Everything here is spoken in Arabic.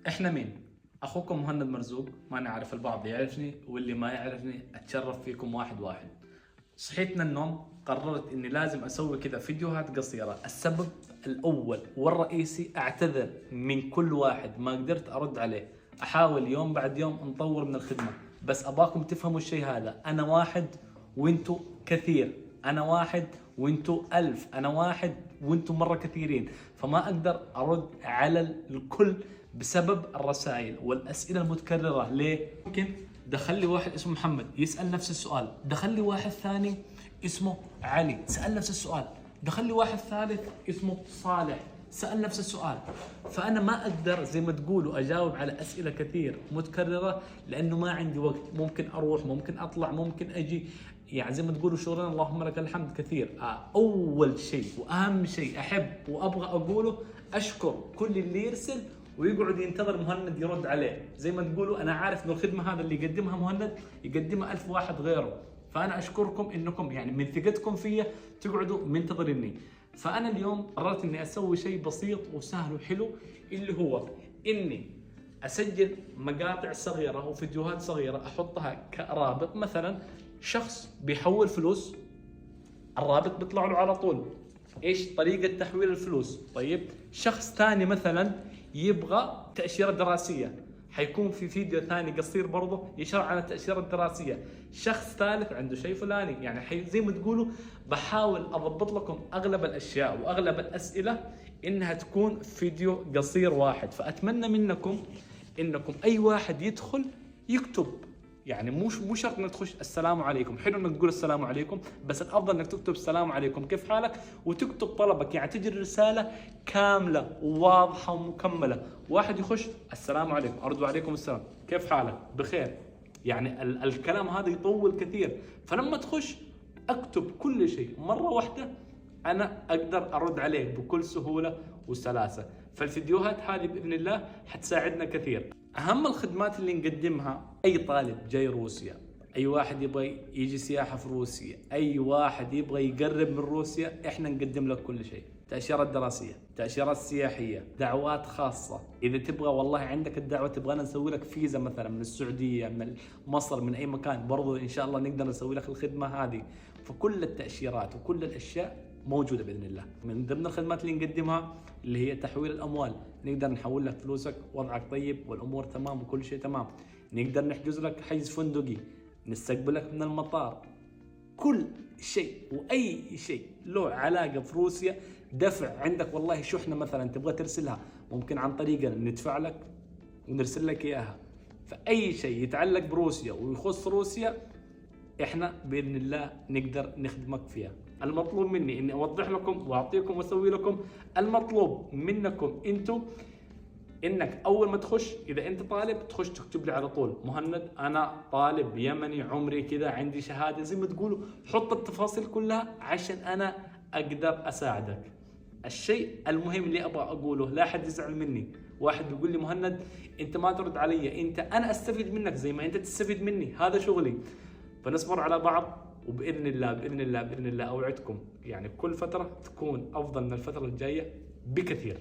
احنا مين؟ اخوكم مهند مرزوق، ما نعرف البعض يعرفني واللي ما يعرفني اتشرف فيكم واحد واحد. صحيت من النوم قررت اني لازم اسوي كذا فيديوهات قصيرة. السبب الاول والرئيسي اعتذر من كل واحد ما قدرت ارد عليه، احاول يوم بعد يوم نطور من الخدمة، بس اباكم تفهموا الشيء هذا، انا واحد وانتو كثير، انا واحد وانتو 1000، انا واحد وانتو مرة كثيرين، فما اقدر ارد على الكل بسبب الرسائل والاسئله المتكرره. ليه؟ ممكن دخل لي واحد اسمه محمد يسال نفس السؤال، دخل لي واحد ثاني اسمه علي سال نفس السؤال، دخل لي واحد ثالث اسمه صالح سال نفس السؤال، فانا ما اقدر زي ما تقولوا اجاوب على اسئله كثير متكرره لانه ما عندي وقت. ممكن اروح، ممكن اطلع، ممكن اجي، يعني زي ما تقولوا شغلنا اللهم لك الحمد كثير. اول شيء واهم شيء احب وابغى اقوله اشكر كل اللي يرسل ويقعد ينتظر مهند يرد عليه. زي ما تقولوا انا عارف انه الخدمه هذا اللي يقدمها مهند يقدمها 1000 واحد غيره، فانا اشكركم انكم يعني من ثقتكم فيا تقعدوا منتظريني. فانا اليوم قررت اني اسوي شيء بسيط وسهل وحلو، اللي هو اني اسجل مقاطع صغيره وفيديوهات صغيره احطها كرابط. مثلا شخص بيحول فلوس، الرابط بيطلع له على طول ايش طريقه تحويل الفلوس. طيب شخص ثاني مثلا يبغى تأشيرة دراسية، حيكون في فيديو ثاني قصير برضه يشرح عن التأشيرة الدراسية. شخص ثالث عنده شيء فلاني، يعني زي ما تقولوا بحاول اضبط لكم اغلب الاشياء واغلب الاسئلة انها تكون فيديو قصير واحد. فاتمنى منكم انكم اي واحد يدخل يكتب، يعني مو شرط انك تخش السلام عليكم، حلو انك تقول السلام عليكم، بس الافضل انك تكتب السلام عليكم كيف حالك وتكتب طلبك، يعني تجي الرساله كامله وواضحه ومكمله. واحد يخش السلام عليكم، ارد عليكم السلام، كيف حالك؟ بخير. يعني الكلام هذا يطول كثير، فلما تخش اكتب كل شيء مره واحده انا اقدر ارد عليه بكل سهوله وسلاسه. فالفيديوهات هذه باذن الله حتساعدنا كثير. اهم الخدمات اللي نقدمها اي طالب جاي روسيا، اي واحد يبغى يجي سياحه في روسيا، اي واحد يبغى يقرب من روسيا، احنا نقدم لك كل شيء. تاشيرات دراسيه، تاشيرات سياحيه، دعوات خاصه. اذا تبغى والله عندك الدعوه تبغانا نسوي لك فيزا مثلا من السعوديه، من مصر، من اي مكان، برضو ان شاء الله نقدر نسوي لك الخدمه هذه. فكل التاشيرات وكل الاشياء موجوده باذن الله. من ضمن الخدمات اللي نقدمها اللي هي تحويل الاموال، نقدر نحول لك فلوسك وضعك طيب والامور تمام وكل شيء تمام. نقدر نحجز لك حجز فندقي، نستقبلك من المطار، كل شيء واي شيء له علاقه في روسيا. دفع عندك والله شحنه مثلا تبغى ترسلها، ممكن عن طريقنا ندفع لك ونرسل لك اياها. فاي شيء يتعلق بروسيا ويخص روسيا احنا باذن الله نقدر نخدمك فيها. المطلوب مني اني اوضح لكم واعطيكم واسوي لكم. المطلوب منكم انتم انك اول ما تخش، اذا انت طالب تخش تكتب لي على طول مهند انا طالب يمني عمري كذا عندي شهاده، زي ما تقولوا حط التفاصيل كلها عشان انا اقدر اساعدك. الشيء المهم اللي ابغى اقوله، لا احد يزعل مني. واحد بيقول لي مهند انت ما ترد علي، انا استفيد منك زي ما انت تستفيد مني، هذا شغلي. فنصبر على بعض وباذن الله باذن الله باذن الله اوعدكم يعني كل فتره تكون افضل من الفتره الجايه بكثير.